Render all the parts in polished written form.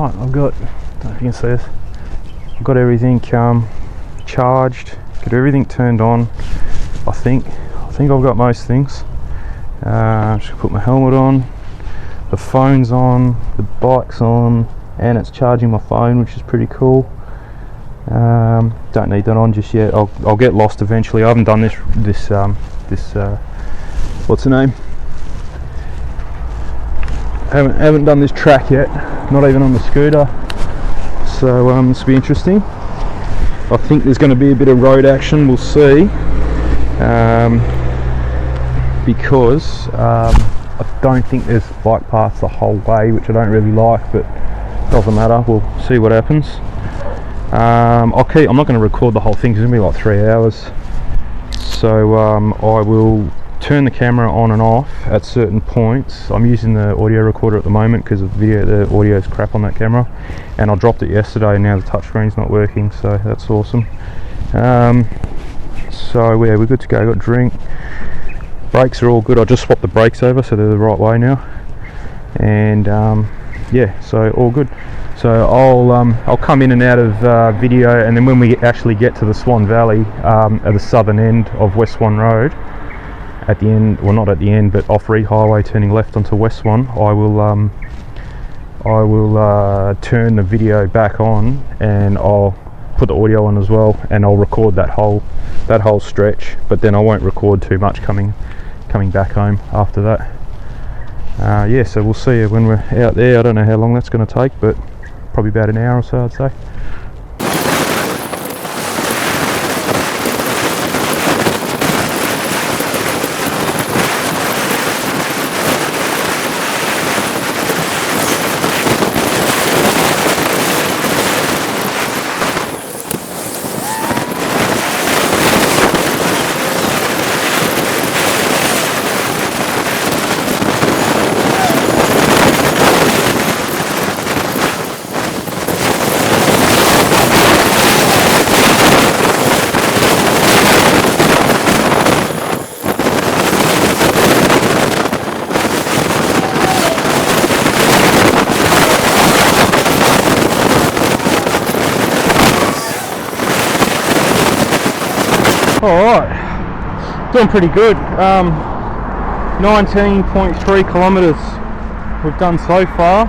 Alright, I've got, I don't know if you can see this, I've got everything charged, got everything turned on. I think I've got most things. Just put my helmet on, the phone's on, the bike's on, and it's charging my phone, which is pretty cool. Don't need that on just yet. I'll get lost eventually. I haven't done this what's the name? Haven't done this track yet, not even on the scooter. So this will be interesting. I think there's going to be a bit of road action. We'll see. Because I don't think there's bike paths the whole way, which I don't really like, but doesn't matter. We'll see what happens. I'm not going to record the whole thing. It's going to be like 3 hours. So I will turn the camera on and off at certain points. I'm using the audio recorder at the moment because the audio is crap on that camera, and I dropped it yesterday and now the touchscreen's not working, so that's awesome. So yeah, we're good to go. Got a drink, brakes are all good. I just swapped the brakes over so they're the right way now, and yeah, so all good. So I'll come in and out of video, and then when we actually get to the Swan Valley at the southern end of West Swan Road, at the end, well not at the end, but off Reed Highway turning left onto West Swan, I will turn the video back on, and I'll put the audio on as well, and I'll record that whole stretch, but then I won't record too much coming back home after that. Yeah, so we'll see you when we're out there. I don't know how long that's going to take, but probably about an hour or so, I'd say. Alright, doing pretty good. 19.3 kilometres we've done so far,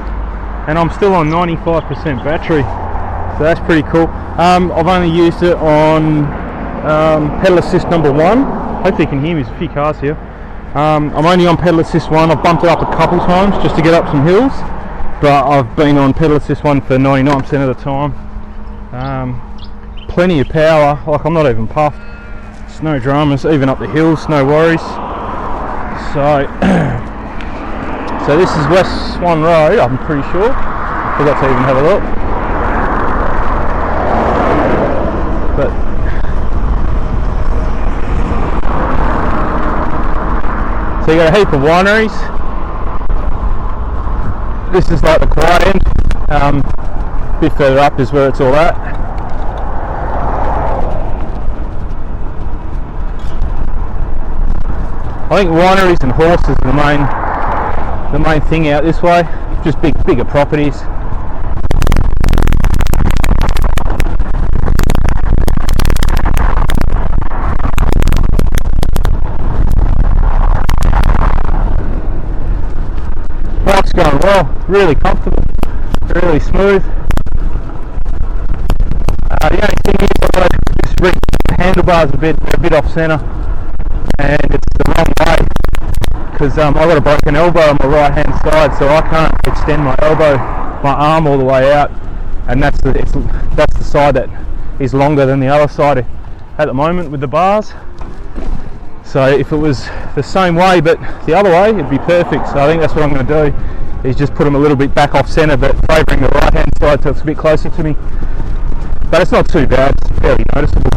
and I'm still on 95% battery, so that's pretty cool. I've only used it on pedal assist number 1. Hopefully you can hear me, there's a few cars here. I'm only on pedal assist 1. I've bumped it up a couple times just to get up some hills, but I've been on pedal assist 1 for 99% of the time. Plenty of power, like I'm not even puffed. No dramas, even up the hills, no worries. So this is West Swan Road, I'm pretty sure. Forgot to even have a look. But so you got a heap of wineries. This is like the quiet end. A bit further up is where it's all at. I think wineries and horses are the main thing out this way. Just bigger properties. Bike's going well, really comfortable, really smooth. The only thing is I've got to just reach the handlebars a bit off centre, and it's the wrong way because I've got a broken elbow on my right hand side, so I can't extend my arm all the way out, and that's the side that is longer than the other side at the moment with the bars. So if it was the same way but the other way, it'd be perfect. So I think that's what I'm going to do, is just put them a little bit back off centre, but favouring the right hand side so it's a bit closer to me. But it's not too bad, it's fairly noticeable.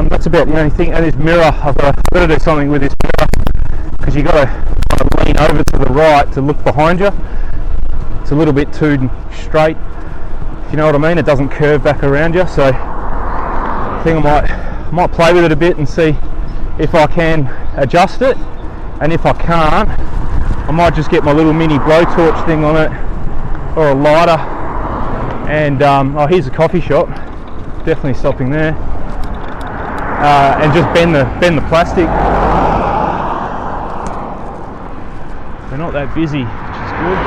That's about the only thing. And this mirror, I've got to do something with this mirror, because you've got to kind of lean over to the right to look behind you. It's a little bit too straight, if you know what I mean. It doesn't curve back around you, so I think I might play with it a bit and see if I can adjust it, and if I can't, I might just get my little mini blowtorch thing on it, or a lighter. And oh, here's a coffee shop, definitely stopping there, and just bend the plastic. They're not that busy, which is good.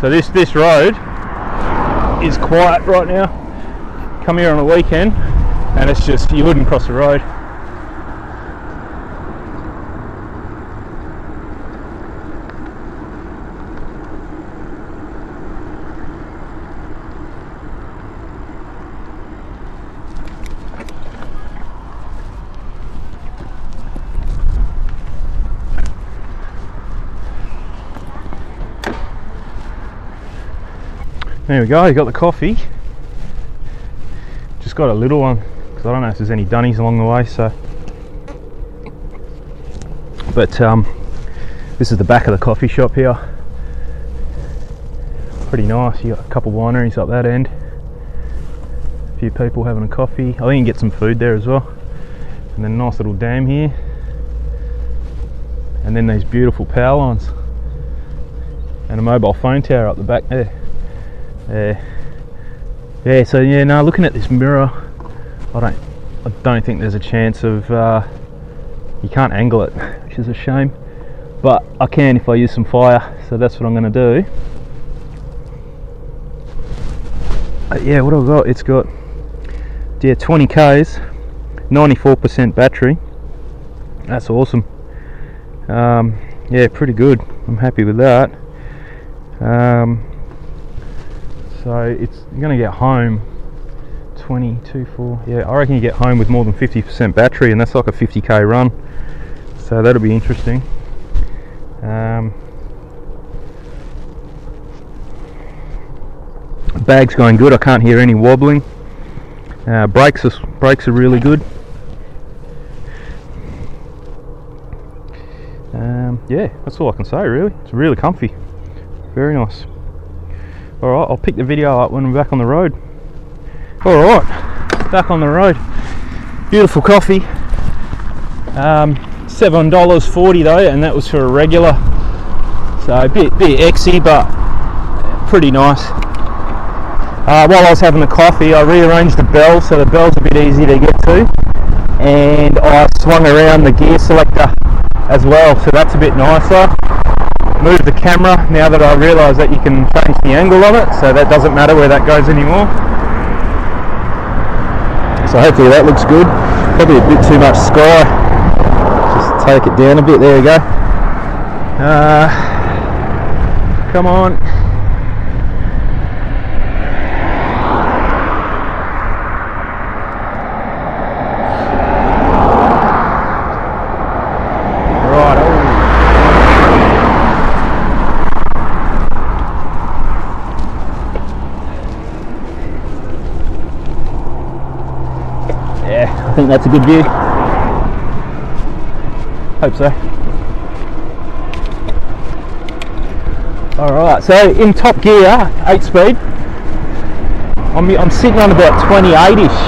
So this road is quiet right now. Come here on a weekend and it's just, you wouldn't cross the road. There we go, you got the coffee. Just got a little one because I don't know if there's any dunnies along the way. So, but this is the back of the coffee shop here. Pretty nice. You got a couple wineries up that end. A few people having a coffee. I think you can get some food there as well. And then a nice little dam here. And then these beautiful power lines. And a mobile phone tower up the back there. Yeah, so yeah, no, looking at this mirror, I don't think there's a chance of, you can't angle it, which is a shame, but I can if I use some fire, so that's what I'm going to do. Yeah, what have I got? It's got, yeah, 20 Ks, 94% battery. That's awesome. Yeah, pretty good. I'm happy with that. So it's going to get home 22.4. Yeah, I reckon you get home with more than 50% battery, and that's like a 50k run. So that'll be interesting. Bag's going good. I can't hear any wobbling. Brakes are really good. Yeah, that's all I can say really. It's really comfy. Very nice. Alright, I'll pick the video up when I'm back on the road. Alright, back on the road. Beautiful coffee. $7.40 though, and that was for a regular. So a bit exy, but pretty nice. While I was having the coffee, I rearranged the bell so the bell's a bit easy to get to. And I swung around the gear selector as well, so that's a bit nicer. Move the camera now that I realise that you can change the angle of it, so that doesn't matter where that goes anymore. So hopefully that looks good. Probably a bit too much sky. Just take it down a bit. There we go. Come on. I think that's a good view. Hope so. Alright, so in top gear, 8-speed, I'm sitting on about 28-ish,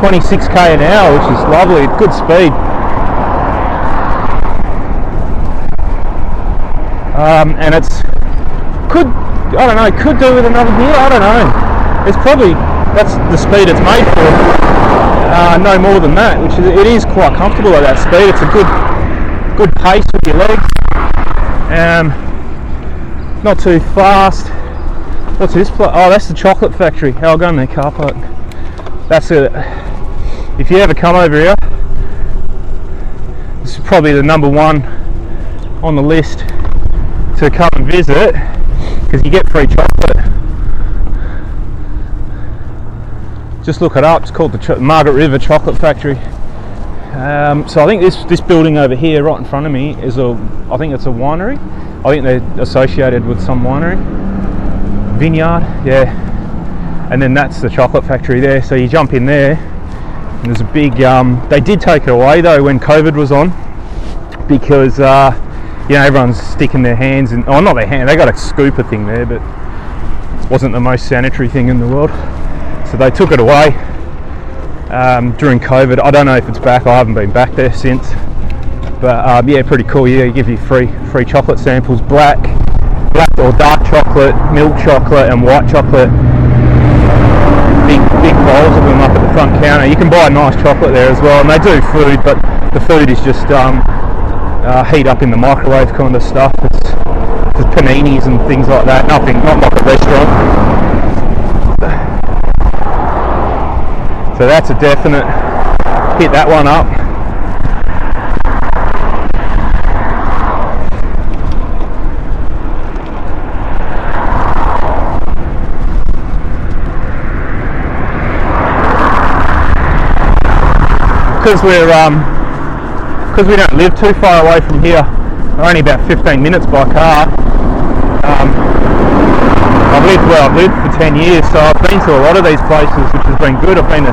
26k an hour, which is lovely, good speed. And it's, could do with another gear, I don't know. It's probably, that's the speed it's made for. No more than that, which it is quite comfortable at that speed. It's a good pace with your legs. Not too fast. What's this place? Oh, that's the chocolate factory. I'll go in their car park. That's it. If you ever come over here, this is probably the number one on the list to come and visit, because you get free chocolate. Just look it up. It's called the Margaret River Chocolate Factory. So I think this building over here, right in front of me, is I think it's a winery. I think they're associated with some winery, vineyard. Yeah. And then that's the chocolate factory there. So you jump in there, and there's a big. They did take it away though when COVID was on, because you know, everyone's sticking their hands in, oh, not their hand, they got a scooper thing there, but it wasn't the most sanitary thing in the world, so they took it away during COVID. I don't know if it's back, I haven't been back there since, but yeah, pretty cool. Yeah, you give you free chocolate samples, black or dark chocolate, milk chocolate and white chocolate, big bowls of them up at the front counter. You can buy nice chocolate there as well, and they do food, but the food is just heat up in the microwave kind of stuff. It's just paninis and things like that, not like a restaurant. So that's a definite, hit that one up. Because we don't live too far away from here, we're only about 15 minutes by car. I've lived where I've lived for 10 years, so I've been to a lot of these places, which has been good. I've been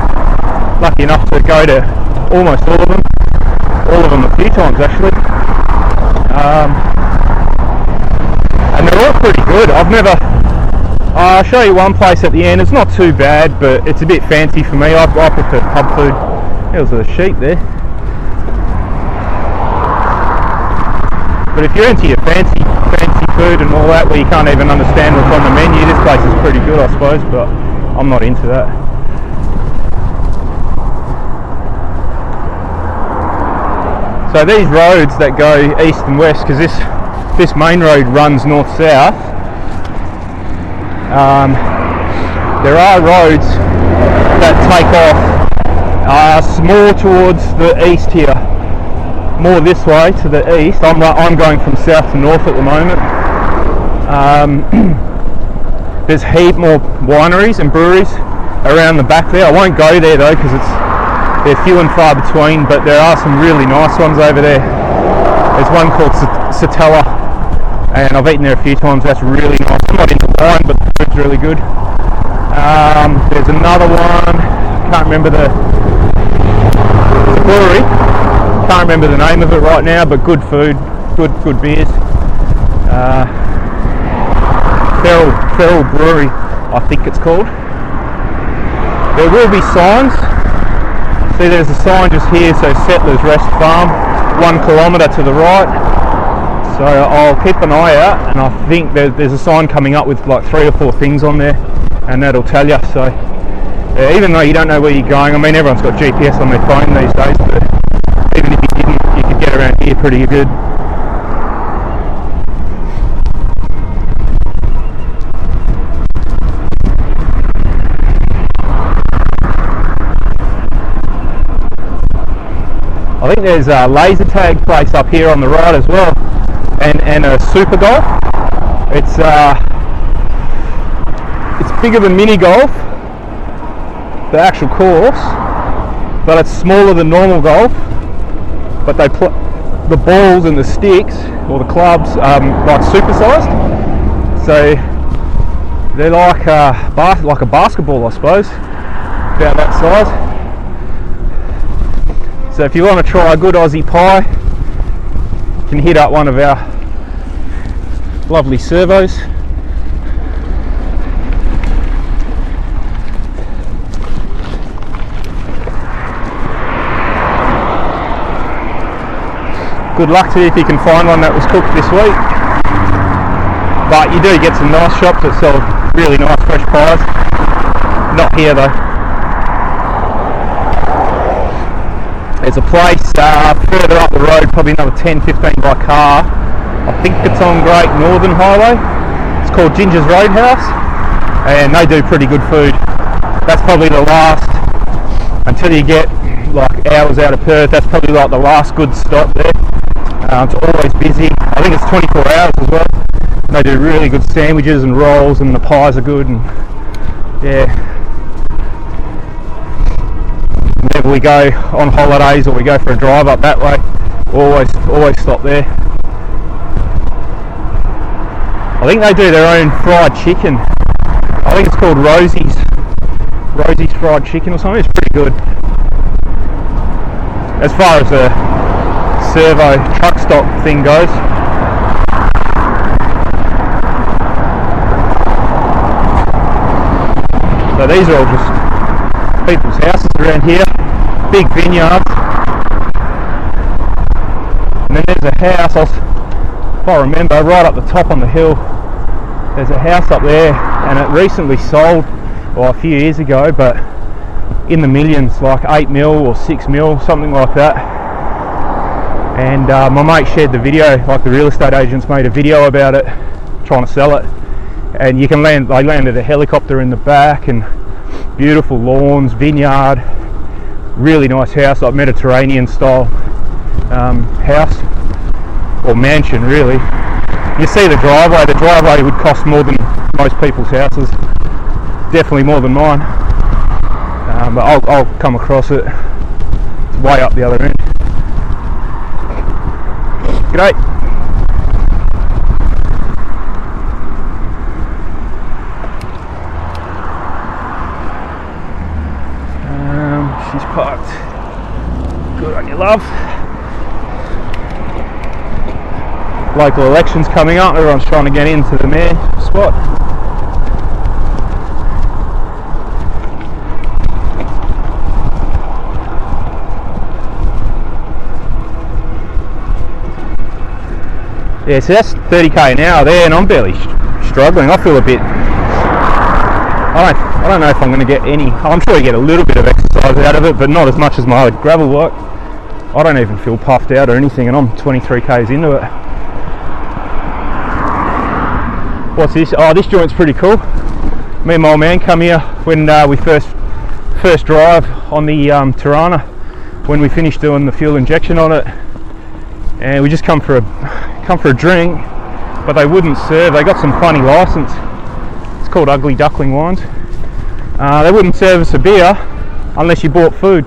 lucky enough to go to almost all of them a few times actually. And they're all pretty good. I'll show you one place at the end. It's not too bad, but it's a bit fancy for me. I prefer pub food. There was a sheep there. But if you're into your fancy food and all that, where you can't even understand what's on the menu, this place is pretty good, I suppose, but I'm not into that. So these roads that go east and west, because this main road runs north-south, there are roads that take off more towards the east here, more this way to the east. I'm going from south to north at the moment. There's heap more wineries and breweries around the back there. I won't go there though, because they're few and far between, but there are some really nice ones over there. There's one called Satella, and I've eaten there a few times. That's really nice. I'm not into wine, but the food's really good. There's another one, can't remember the brewery, can't remember the name of it right now, but good food, good beers. Feral Brewery, I think it's called. There will be signs. See, there's a sign just here, so Settlers Rest Farm, 1 kilometre to the right. So I'll keep an eye out, and I think there's a sign coming up with like 3 or 4 things on there, and that'll tell you. So even though you don't know where you're going, I mean, everyone's got GPS on their phone these days, but even if you didn't, you could get around here pretty good. I think there's a laser tag place up here on the right as well, and a super golf. It's bigger than mini golf, the actual course, but it's smaller than normal golf. But they put the balls and the sticks or the clubs like supersized, so they're like a basketball, I suppose, about that size. So if you want to try a good Aussie pie, you can hit up one of our lovely servos. Good luck to you if you can find one that was cooked this week. But you do get some nice shops that sell really nice fresh pies. Not here though. There's a place further up the road, probably another 10-15 by car. I think it's on Great Northern Highway. It's called Ginger's Roadhouse, and they do pretty good food. That's probably the last, until you get like hours out of Perth, that's probably like the last good stop there. It's always busy. I think it's 24 hours as well. They do really good sandwiches and rolls, and the pies are good, and yeah. Whenever we go on holidays or we go for a drive up that way, always stop there. I think they do their own fried chicken. I think it's called Rosie's fried chicken or something. It's pretty good. As far as the servo truck stop thing goes. So these are all just people's houses around here, big vineyards. And then there's a house, if I remember, right up the top on the hill, there's a house up there, and it recently sold, well, a few years ago, but in the millions, like 8 mil or 6 mil, something like that. And my mate shared the video, like the real estate agents made a video about it, trying to sell it. And you can land, they landed a helicopter in the back, and beautiful lawns, vineyard, really nice house, like Mediterranean style house, or mansion really. You see the driveway would cost more than most people's houses, definitely more than mine, but I'll come across it, it's way up the other end. G'day. She's parked. Good on you, love. Local elections coming up, everyone's trying to get into the mayor spot. Yeah, so that's 30k an hour there, and I'm barely struggling. I feel a bit. I don't know if I'm going to get any. I'm sure you get a little bit of exercise out of it, but not as much as my other gravel work. I don't even feel puffed out or anything, and I'm 23k's into it. What's this? Oh, this joint's pretty cool. Me and my old man come here when we first drive on the Tirana, when we finished doing the fuel injection on it, and we just come for a drink, but they wouldn't serve. They got some funny license. It's called Ugly Duckling Wines. They wouldn't serve us a beer unless you bought food.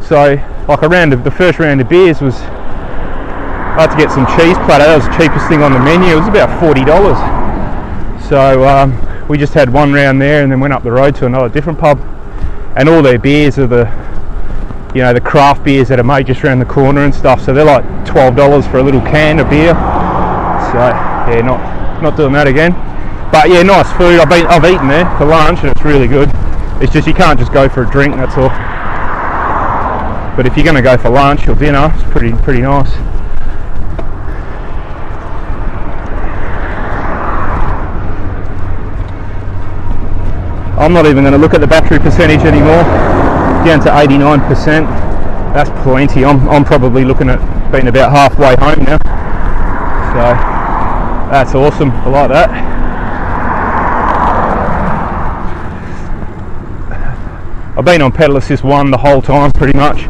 So, like the first round of beers was, I had to get some cheese platter. That was the cheapest thing on the menu. It was about $40. So we just had one round there, and then went up the road to another different pub. And all their beers are the craft beers that are made just around the corner and stuff. So they're like $12 for a little can of beer. So yeah, not doing that again. But yeah, nice food. I've eaten there for lunch, and it's really good. It's just you can't just go for a drink, that's all. But if you're going to go for lunch or dinner, it's pretty nice. I'm not even going to look at the battery percentage anymore. Down to 89%. That's plenty. I'm probably looking at being about halfway home now. So that's awesome. I like that. I've been on pedal assist 1 the whole time pretty much.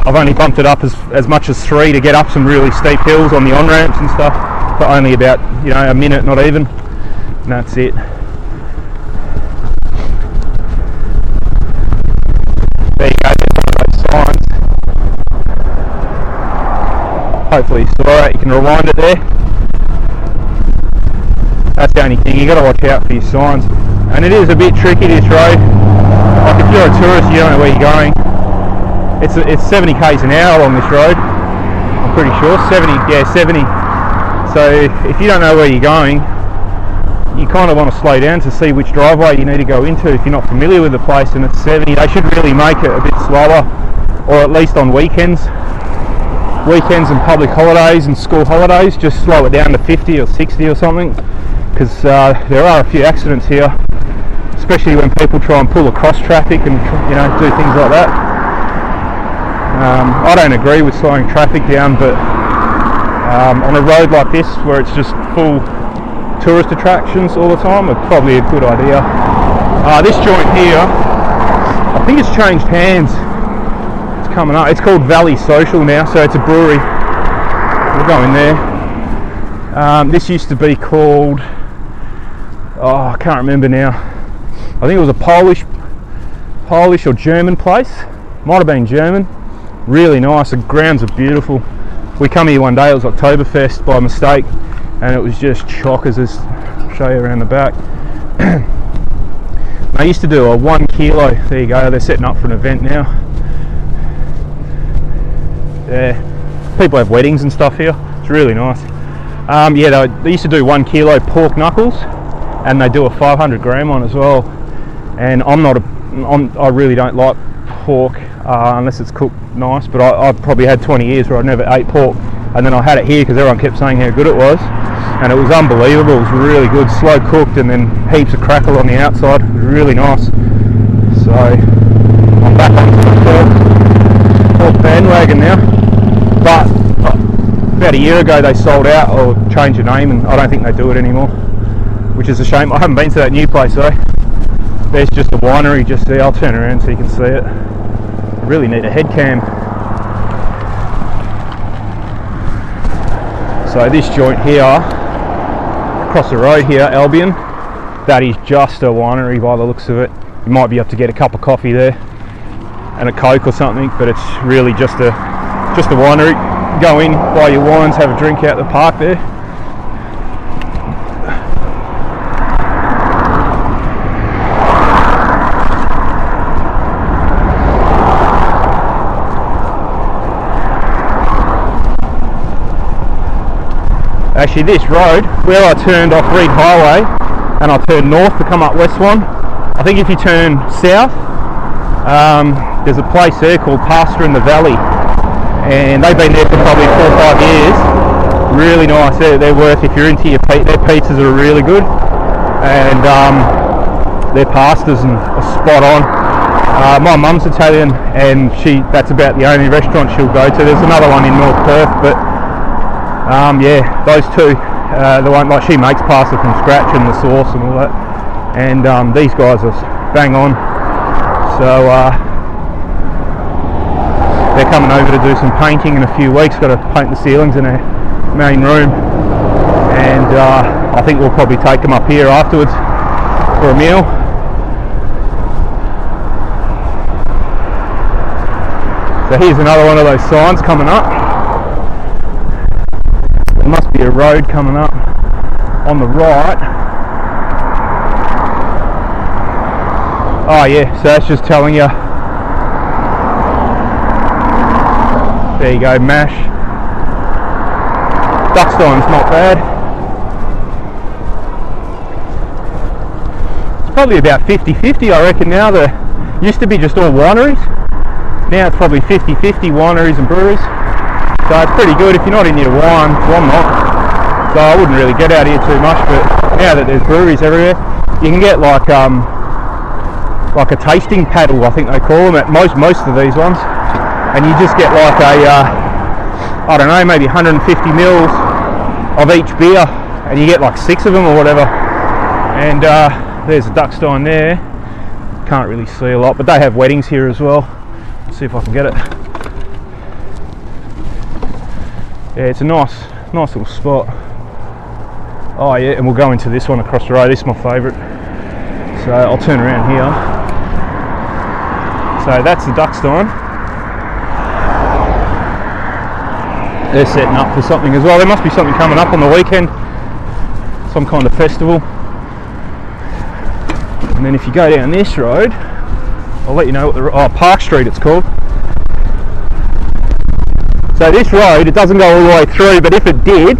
I've only bumped it up as much as 3 to get up some really steep hills on the on-ramps and stuff, for only about a minute, not even, and that's it. There you go, there's one of those signs. Hopefully you saw it, you can rewind it there. That's the only thing, you got to watch out for your signs. And it is a bit tricky, this road. Like if you're a tourist, you don't know where you're going. It's 70 k's an hour along this road, I'm pretty sure. 70. So if you don't know where you're going, you kind of want to slow down to see which driveway you need to go into if you're not familiar with the place, and it's 70. They should really make it a bit slower, or at least on weekends and public holidays and school holidays, just slow it down to 50 or 60 or something, because there are a few accidents here, especially when people try and pull across traffic and do things like that. I don't agree with slowing traffic down, but on a road like this where it's just full tourist attractions all the time, it's probably a good idea. This joint here, I think it's changed hands. It's coming up. It's called Valley Social now, so it's a brewery. We'll go in there. This used to be called, I can't remember now. I think it was a Polish or German place. Might have been German. Really nice. The grounds are beautiful. We come here one day, it was Oktoberfest by mistake, and it was just chockers. I'll show you around the back. I used to do a 1 kilo. There you go. They're setting up for an event now. Yeah. people have weddings and stuff here. It's really nice. Yeah, they used to do 1 kilo pork knuckles, and they do a 500 gram one as well. And I really don't like pork unless it's cooked nice, but I've probably had 20 years where I never ate pork, and then I had it here because everyone kept saying how good it was, and it was unbelievable. It was really good, slow cooked, and then heaps of crackle on the outside. It was really nice. So I'm back onto the pork bandwagon now, but about a year ago they sold out or changed the name, and I don't think they do it anymore, which is a shame. I haven't been to that new place though. There's just a winery just there. I'll turn around so you can see it. I really need a head cam. So this joint here, across the road here, Albion, that is just a winery by the looks of it. You might be able to get a cup of coffee there and a Coke or something, but it's really just a winery. Go in, buy your wines, have a drink out the park there. Actually, this road, where I turned off Reed Highway and I turned north to come up West Swan, I think if you turn south, there's a place there called Pasture in the Valley, and they've been there for probably 4 or 5 years. Really nice. They're worth, if you're into their pizzas are really good, and their pastas are spot on. My mum's Italian, and that's about the only restaurant she'll go to. There's another one in North Perth, but yeah, those two, the one, like, she makes pasta from scratch and the sauce and all that, and these guys are bang on. So they're coming over to do some painting in a few weeks. Got to paint the ceilings in their main room, and I think we'll probably take them up here afterwards for a meal. So here's another one of those signs coming up. There must be a road coming up on the right. Oh yeah, so that's just telling you. There you go, MASH. Duckstein's not bad. It's probably about 50-50 I reckon now. There used to be just all wineries. Now it's probably 50-50 wineries and breweries. So it's pretty good if you're not into wine. Well, I'm not. So I wouldn't really get out here too much, but now that there's breweries everywhere, you can get like a tasting paddle, I think they call them, at most of these ones, and you just get like I don't know, maybe 150 mils of each beer, and you get like 6 of them or whatever. And there's a Duckstein there. Can't really see a lot, but they have weddings here as well. Let's see if I can get it. Yeah, it's a nice little spot. Oh yeah, and we'll go into this one across the road. This is my favourite. So I'll turn around here. So that's the Duckstein. They're setting up for something as well. There must be something coming up on the weekend, some kind of festival. And then if you go down this road, I'll let you know what Park Street it's called. So this road, it doesn't go all the way through, but if it did,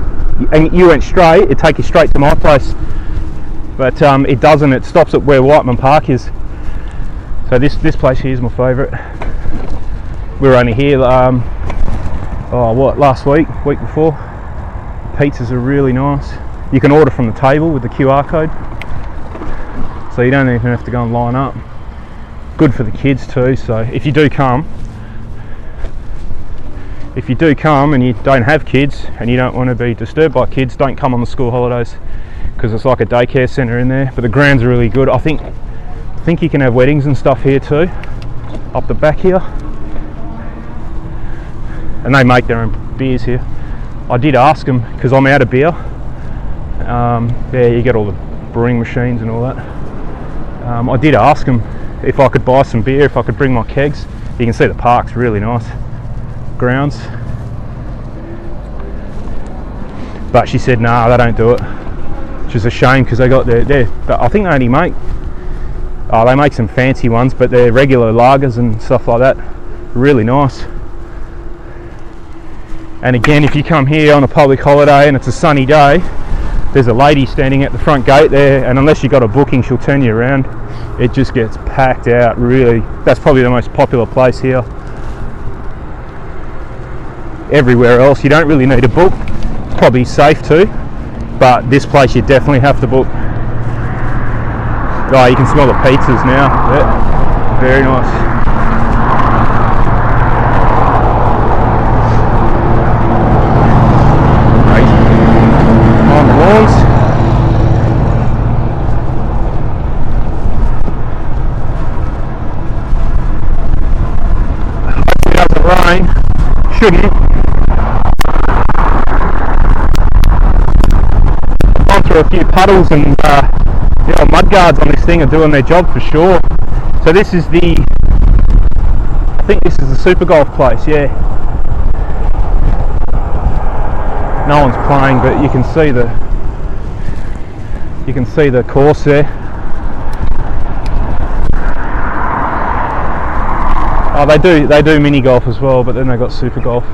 and you went straight, it'd take you straight to my place. But it doesn't, it stops at where Whiteman Park is. So this place here is my favourite. We were only here, last week before. Pizzas are really nice. You can order from the table with the QR code. So you don't even have to go and line up. Good for the kids too, so if you do come and you don't have kids and you don't want to be disturbed by kids, don't come on the school holidays, because it's like a daycare centre in there. But the grounds are really good. I think you can have weddings and stuff here too, up the back here, and they make their own beers here. I did ask them, because I'm out of beer. Yeah, you get all the brewing machines and all that. I did ask them if I could buy some beer, if I could bring my kegs. You can see the park's really nice grounds, but she said nah, they don't do it, which is a shame, because they got I think they only make they make some fancy ones, but they're regular lagers and stuff like that. Really nice. And again, if you come here on a public holiday and it's a sunny day, there's a lady standing at the front gate there, and unless you got a booking, she'll turn you around. It just gets packed out, really. That's probably the most popular place here. Everywhere else, you don't really need a book. It's probably safe too, but this place you definitely have to book. Oh, you can smell the pizzas now. Yeah, very nice. Shouldn't. I've gone through a few puddles, and mud guards on this thing are doing their job for sure. So this is I think this is the Super Golf place, yeah. No one's playing, but you can see the course there. Oh, they do mini golf as well, but then they got Super Golf.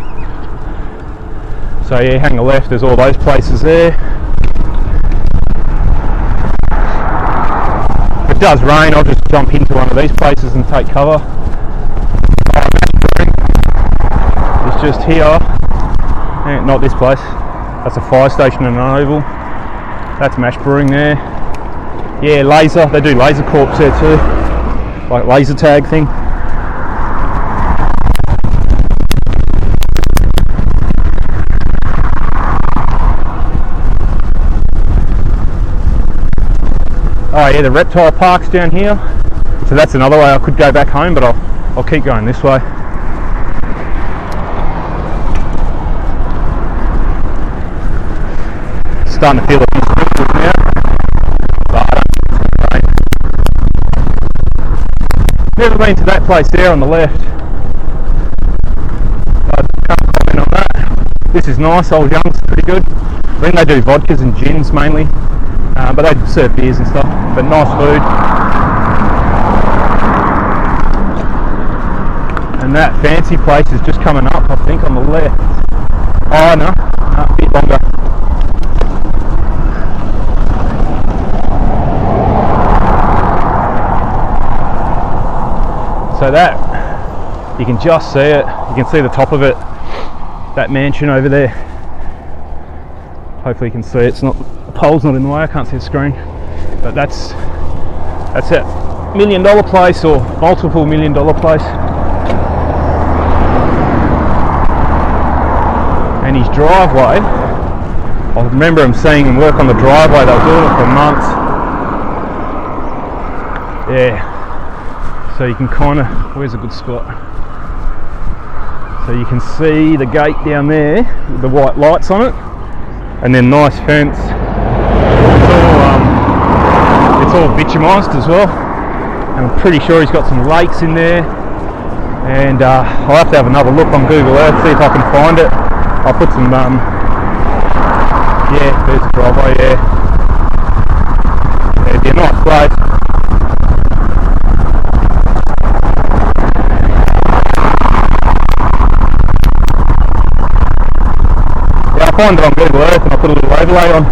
So yeah, hang a left, there's all those places there. If it does rain, I'll just jump into one of these places and take cover. It's just here. Not this place. That's a fire station and an oval. That's Mash Brewing there. Yeah, laser. They do laser corps there too, like laser tag thing. Oh yeah, the reptile park's down here, so that's another way I could go back home, but I'll keep going this way. Starting to feel a few sprinkles now, but I don't think it's going to rain. Never been to that place there on the left. I can't comment on that. This is nice, Old Young's pretty good. I think they do vodkas and gins mainly. But they serve beers and stuff, but nice food. And that fancy place is just coming up, I think, on the left. Oh no, a bit longer. So that, you can just see it, you can see the top of it, that mansion over there. Hopefully you can see it. It's not, the pole's not in the way, I can't see the screen. But that's it. $1 million place, or multiple $1 million place. And his driveway, I remember him seeing him work on the driveway. They were doing it for months. Yeah. So you can kind of, where's a good spot? So you can see the gate down there with the white lights on it. And then nice fence. It's all bitumised as well, and I'm pretty sure he's got some lakes in there. And I'll have to have another look on Google Earth, see if I can find it. I'll put some yeah, there's the driveway. Yeah, it'd be a nice place. I'll find it on Google Earth and I'll put a little overlay on.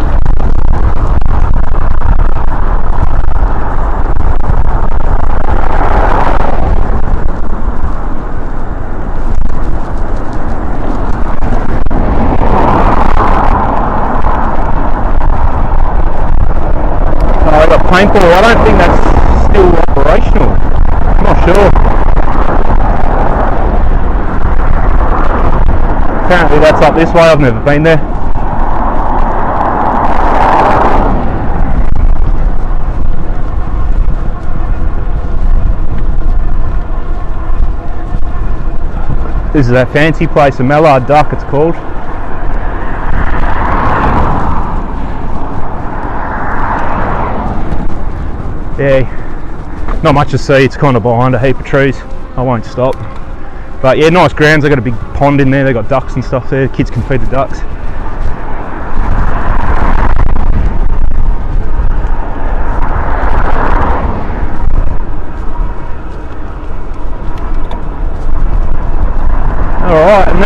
I've got paintball. I don't think that's still operational. I'm not sure. Apparently that's up this way, I've never been there. This is that fancy place, a Mallard Duck it's called. Yeah, not much to see, it's kind of behind a heap of trees. I won't stop. But yeah, nice grounds. They've got a big pond in there, they've got ducks and stuff there. Kids can feed the ducks. Alright, and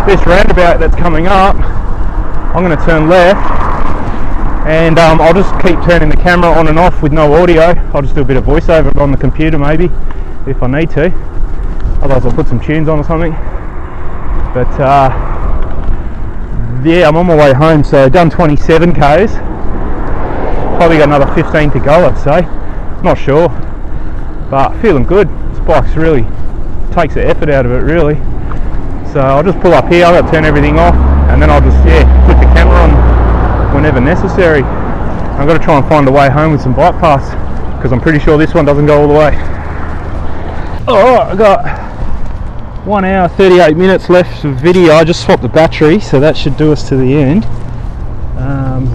this roundabout that's coming up, I'm going to turn left, and I'll just keep turning the camera on and off with no audio. I'll just do a bit of voiceover on the computer maybe, if I need to. Otherwise I'll put some tunes on or something. But yeah, I'm on my way home, so I've done 27 Ks. Probably got another 15 to go, I'd say. Not sure, but feeling good. This bike's really takes the effort out of it, really. So I'll just pull up here, I'll turn everything off, and then I'll just put the camera on whenever necessary. I've got to try and find a way home with some bike paths, because I'm pretty sure this one doesn't go all the way. Oh, I got 1 hour 38 minutes left of video. I just swapped the battery, so that should do us to the end.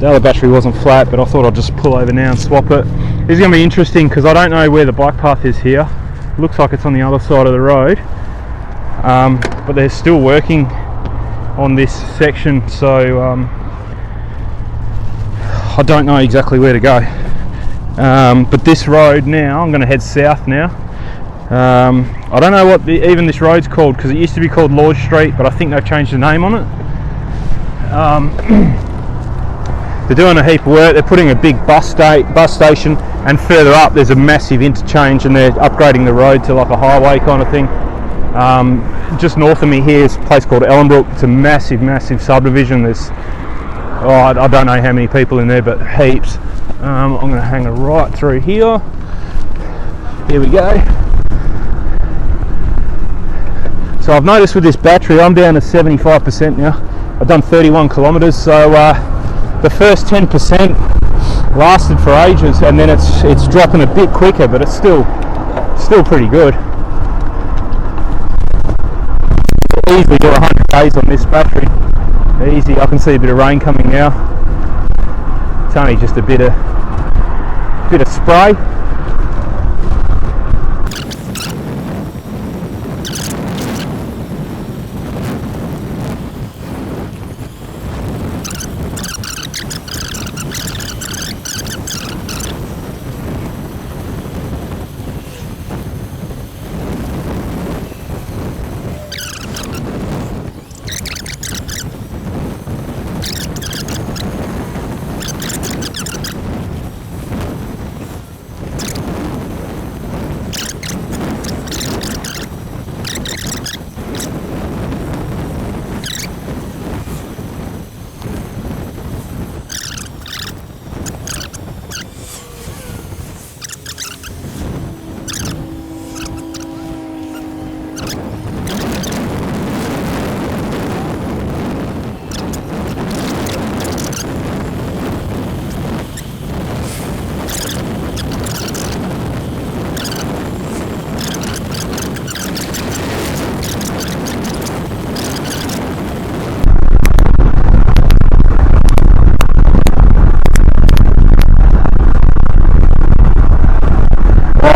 The other battery wasn't flat, but I thought I'd just pull over now and swap it. This is going to be interesting because I don't know where the bike path is here. Looks like it's on the other side of the road, but they're still working on this section, so I don't know exactly where to go. But this road now, I'm going to head south now. I don't know what even this road's called, because it used to be called Lodge Street, but I think they've changed the name on it. They're doing a heap of work. They're putting a big bus station, and further up there's a massive interchange, and they're upgrading the road to like a highway kind of thing. Just north of me here is a place called Ellenbrook. It's a massive subdivision. There's I don't know how many people in there, but heaps. I'm going to hang it right through here. Here we go. So I've noticed with this battery, I'm down to 75% now. I've done 31 kilometres, so the first 10% lasted for ages, and then it's dropping a bit quicker, but it's still pretty good. Easily do 100 Ks on this battery. Easy. I can see a bit of rain coming now. It's only just a bit of spray.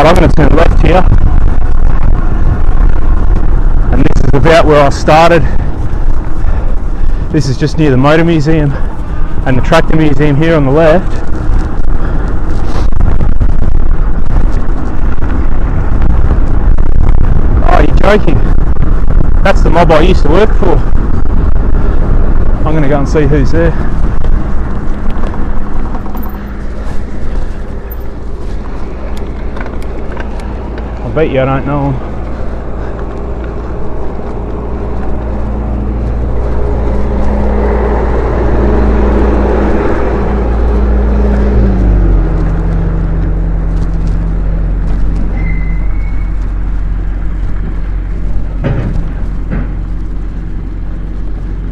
I'm going to turn left here, and this is about where I started. This is just near the Motor Museum and the Tractor Museum here on the left. Oh, you're joking. That's the mob I used to work for. I'm going to go and see who's there. I bet you I don't know him.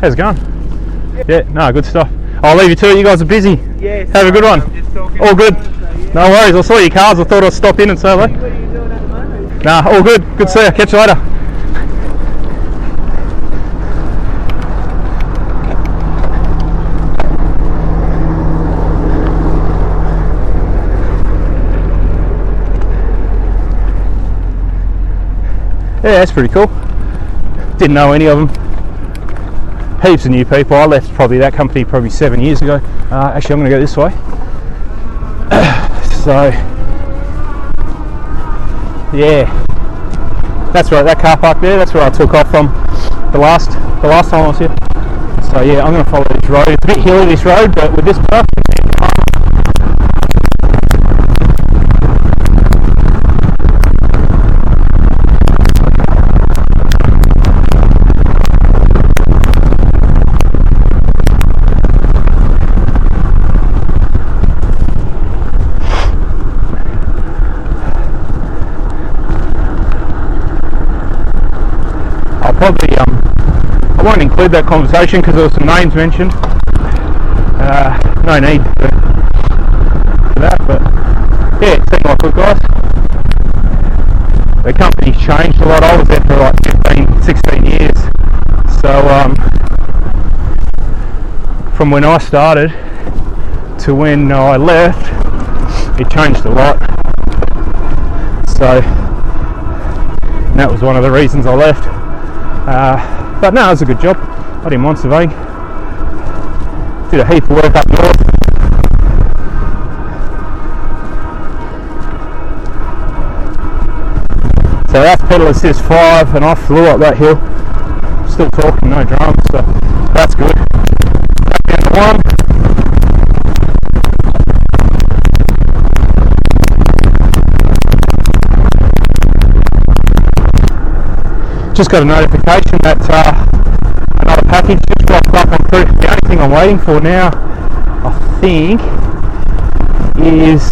How's it going? Yeah, no, good stuff. I'll leave you to it. You guys are busy. Yes. Have a good one. All good. No worries. I saw your cars. I thought I'd stop in and say hello. What are you doing at the moment? Nah, all good. Good to see you. Catch you later. Yeah, that's pretty cool. Didn't know any of them. Heaps of new people. I left that company probably 7 years ago. Actually, I'm going to go this way. So, yeah, that's right. That car park there. That's where I took off from. the last time I was here. So yeah, I'm going to follow this road. It's a bit hilly, this road, but with this production, probably I won't include that conversation because there were some names mentioned. No need for that, but yeah, it seemed like good guys. The company's changed a lot. I was there for like 15, 16 years, so from when I started to when I left, it changed a lot. So that was one of the reasons I left. But no, it was a good job. I didn't mind surveying. Did a heap of work up north. So that's pedal assist 5 and I flew up that hill. Still talking, no drums, so that's good. Back down to 1. Just got a notification that another package just dropped up on proof. The only thing I'm waiting for now, I think, is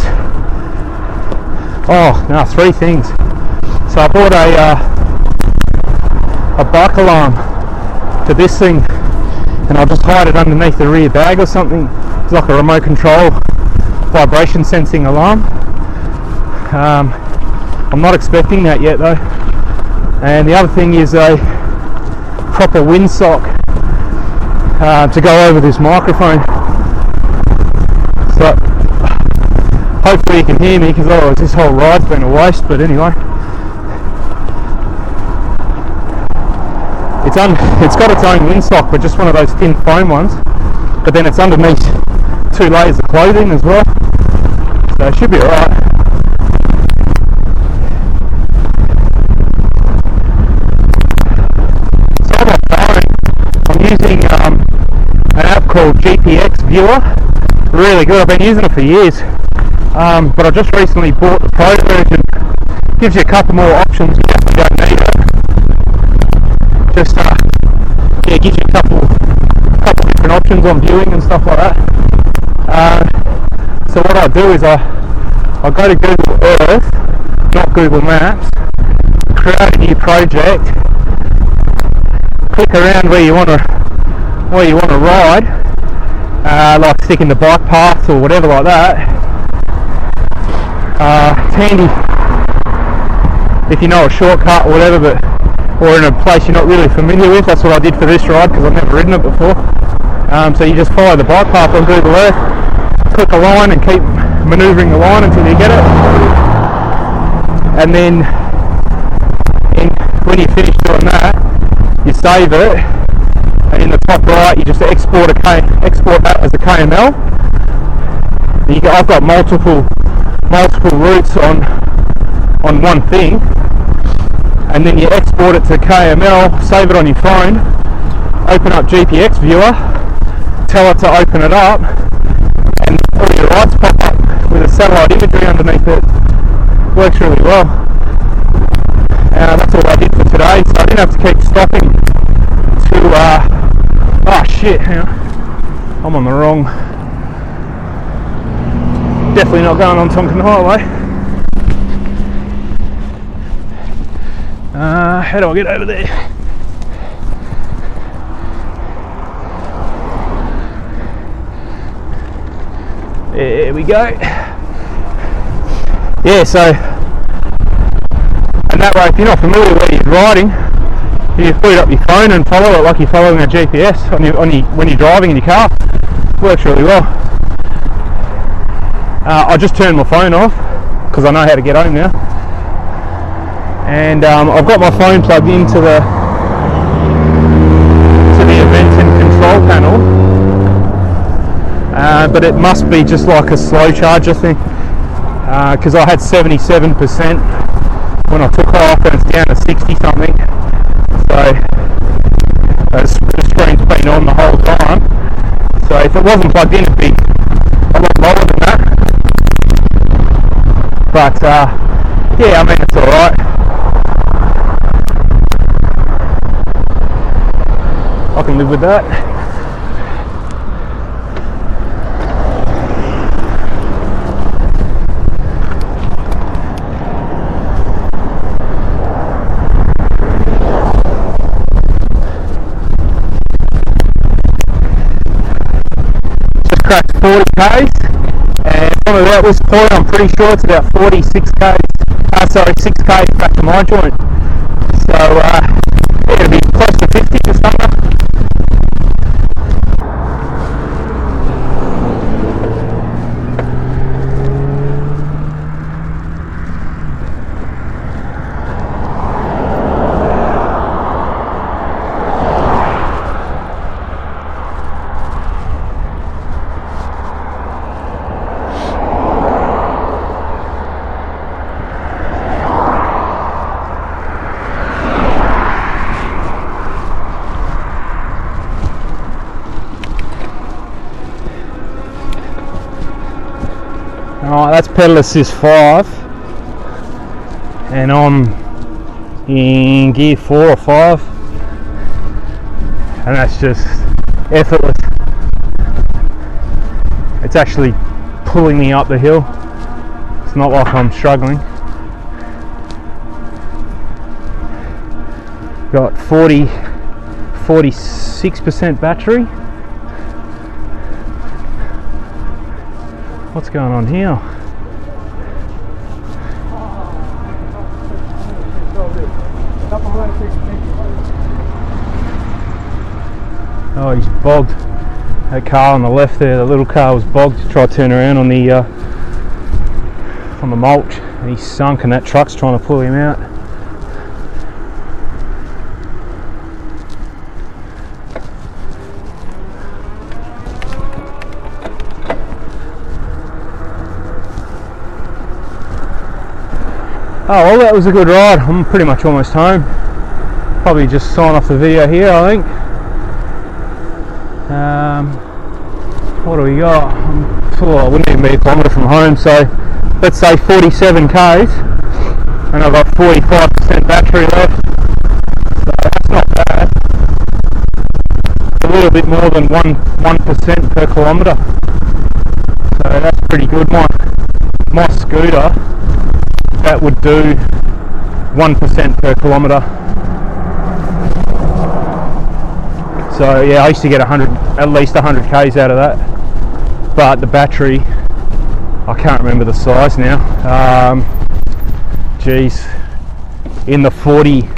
3 things. So I bought a bike alarm for this thing, and I'll just hide it underneath the rear bag or something. It's like a remote control vibration sensing alarm. I'm not expecting that yet though. And the other thing is a proper windsock to go over this microphone. So hopefully you can hear me, because otherwise this whole ride's been a waste. But anyway, it's got its own windsock, but just one of those thin foam ones. But then it's underneath 2 layers of clothing as well, so it should be alright. Using an app called GPX Viewer. Really good. I've been using it for years, but I just recently bought the Pro version. Gives you a couple more options. You definitely don't need it. Just gives you a couple different options on viewing and stuff like that. So what I do is I go to Google Earth, not Google Maps, create a new project, click around where you want to ride, like sticking the bike path or whatever like that. It's handy if you know a shortcut or whatever, or in a place you're not really familiar with. That's what I did for this ride, because I've never ridden it before. So you just follow the bike path on Google Earth, click a line and keep manoeuvring the line until you get it, and then when you finish doing that, you save it, and in the top right you just export that as a KML. I've got multiple routes on one thing, and then you export it to KML, save it on your phone, open up GPX Viewer, tell it to open it up, and all your rides pop up with a satellite imagery underneath it. Works really well. That's all I did for today, so I didn't have to keep stopping to oh shit, hang on. I'm on the wrong, definitely not going on Tonkin Highway. How do I get over there? There we go. Yeah, so, and that way, if you're not familiar where you're riding, you put it up your phone and follow it like you're following a GPS when you're driving in your car. Works really well. I just turned my phone off because I know how to get home now, and I've got my phone plugged into the Aventon control panel, but it must be just like a slow charger thing, because I had 77% when I took off and it's down to 60 something. So The screen's been on the whole time, so if it wasn't plugged in it'd be a lot lower than that. But yeah, I mean, it's alright. I can live with that. Just cracked 40 k's, and some of that was point. I'm pretty sure it's about 46 k's. Sorry, 6 k's back to my joint. So yeah, it'll be close to 50 just under. Alright, that's pedal assist 5, and I'm in gear 4 or 5, and that's just effortless. It's actually pulling me up the hill. It's not like I'm struggling. Got 46% battery. What's going on here? Oh, he's bogged. That car on the left there, the little car was bogged. Tried to turn around on the mulch, and he's sunk, and that truck's trying to pull him out. Oh well, that was a good ride. I'm pretty much almost home. Probably just sign off the video here, I think. What do we got? I wouldn't even be a kilometre from home, so let's say 47 k's, and I've got 45% battery left, so that's not bad. A little bit more than 1% per kilometre, so that's pretty good. My scooter, that would do 1% per kilometre. So yeah, I used to get at least 100 k's out of that, but the battery, I can't remember the size now. Geez, in the 40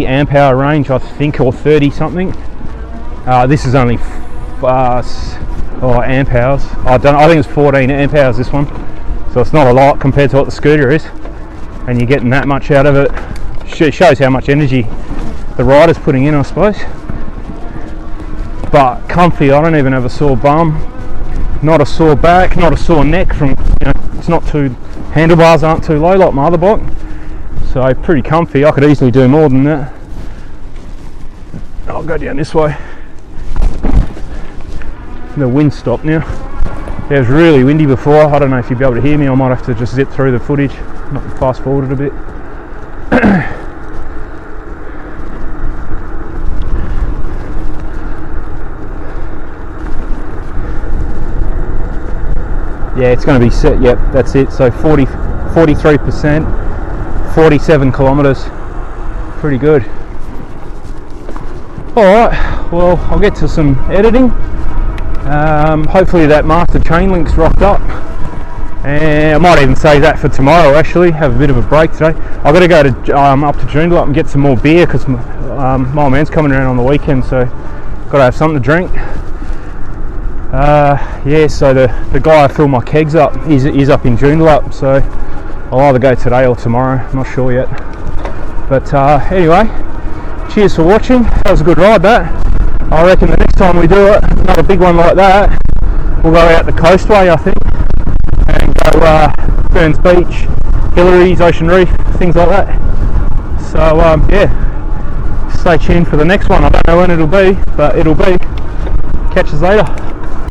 amp hour range, I think, or 30 something. This is only amp hours. I think it's 14 amp hours, this one. So it's not a lot compared to what the scooter is, and you're getting that much out of it. It shows how much energy the rider's putting in, I suppose. But comfy. I don't even have a sore bum, not a sore back, not a sore neck from, it's not too, handlebars aren't too low like my other bike, so pretty comfy. I could easily do more than that. I'll go down this way. The wind stopped now. It was really windy before. I don't know if you'll be able to hear me. I might have to just zip through the footage, fast forward it a bit. Yeah, it's going to be set. Yep, that's it. So 43%, 47 kilometres. Pretty good. Alright, well, I'll get to some editing. Hopefully that master chain link's rocked up, and I might even save that for tomorrow. Actually, have a bit of a break today. I've got to go to up to Joondalup and get some more beer, because my old man's coming around on the weekend, so got to have something to drink. Yeah, so the guy I fill my kegs up is up in Joondalup, so I'll either go today or tomorrow, I'm not sure yet. But anyway, cheers for watching. That was a good ride, that. I reckon the next time we do it, another big one like that, we'll go out the coastway, I think, and go Burns Beach, Hillary's, Ocean Reef, things like that. So yeah, stay tuned for the next one. I don't know when it'll be, but it'll be. Catch us later.